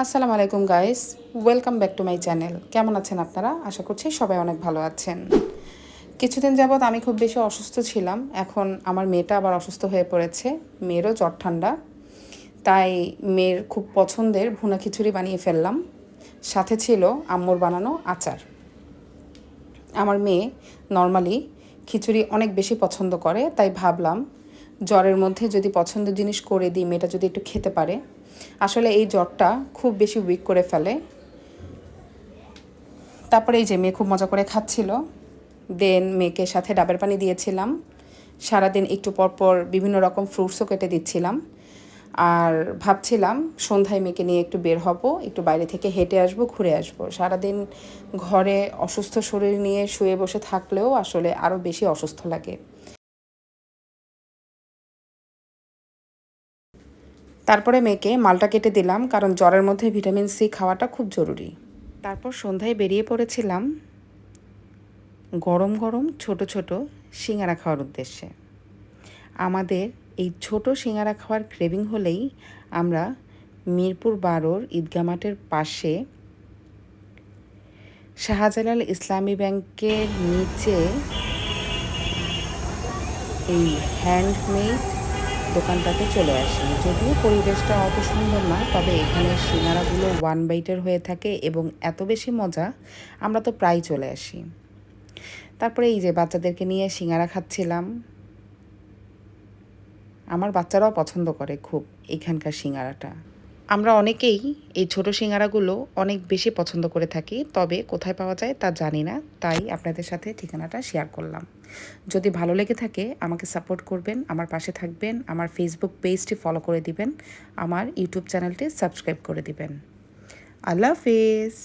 আসসালামু আলাইকুম guys, welcome back to my channel. কেমন আছেন আপনারা? আশা করছি সবাই অনেক ভালো আছেন। কিছুদিন যাবৎ আমি খুব বেশি অসুস্থ ছিলাম। এখন আমার মেয়েটা আবার অসুস্থ হয়ে পড়েছে। মেয়েরও জ্বর ঠান্ডা, তাই মেয়ের খুব পছন্দের ভুনা খিচুড়ি বানিয়ে ফেললাম। সাথে ছিল আম্মুর বানানো আচার। আমার মেয়ে নর্মালি খিচুড়ি অনেক বেশি পছন্দ করে, তাই ভাবলাম জ্বরের মধ্যে যদি পছন্দের জিনিস করে দিই, মেয়েটা যদি একটু খেতে পারে। আসলে এই জ্বরটা খুব বেশি উইক করে ফেলে। তারপরে এই যে মেয়ে খুব মজা করে খাচ্ছিল। দেন মেয়েকে সাথে ডাবের পানি দিয়েছিলাম। সারাদিন একটু পরপর বিভিন্ন রকম ফ্রুটসও কেটে দিচ্ছিলাম। আর ভাবছিলাম সন্ধ্যায় মেয়েকে নিয়ে একটু বের হব, একটু বাইরে থেকে হেঁটে আসবো, ঘুরে আসবো। সারাদিন ঘরে অসুস্থ শরীর নিয়ে শুয়ে বসে থাকলেও আসলে আরও বেশি অসুস্থ লাগে। তারপরে মেয়েকে মালটা কেটে দিলাম, কারণ জ্বরের মধ্যে ভিটামিন সি খাওয়াটা খুব জরুরি। তারপর সন্ধ্যায় বেরিয়ে পড়েছিলাম গরম গরম ছোট ছোট সিঙ্গারা খাওয়ার উদ্দেশ্যে। আমাদের এই ছোট সিঙ্গারা খাওয়ার ক্রেভিং হলেই আমরা মিরপুর 12 ঈদগাহ মাঠের পাশে শাহজালাল ইসলামী ব্যাংকের নিচে এই হ্যান্ডমেড দোকানটাতে চলে আসি। যদিও পরিবেশটা অত সুন্দর না, তবে এখানে সিঙ্গারাগুলো ওয়ান বাইটের হয়ে থাকে এবং এত বেশি মজা, আমরা তো প্রায় চলে আসি। তারপরে এই যে বাচ্চাদেরকে নিয়ে সিঙ্গারা খাচ্ছিলাম। আমার বাচ্চারাও পছন্দ করে খুব এইখানকার সিঙ্গারাটা। আমরা অনেকেই এই ছোট সিঙ্গারাগুলো অনেক বেশি পছন্দ করে থাকি, তবে কোথায় পাওয়া যায় তা জানি না, তাই আপনাদের সাথে ঠিকানাটা শেয়ার করলাম। যদি ভালো লেগে থাকে আমাকে সাপোর্ট করবেন, আমার পাশে থাকবেন, আমার ফেসবুক পেজটি ফলো করে দিবেন, আমার ইউটিউব চ্যানেলটি সাবস্ক্রাইব করে দিবেন। আল্লাহ হাফেজ।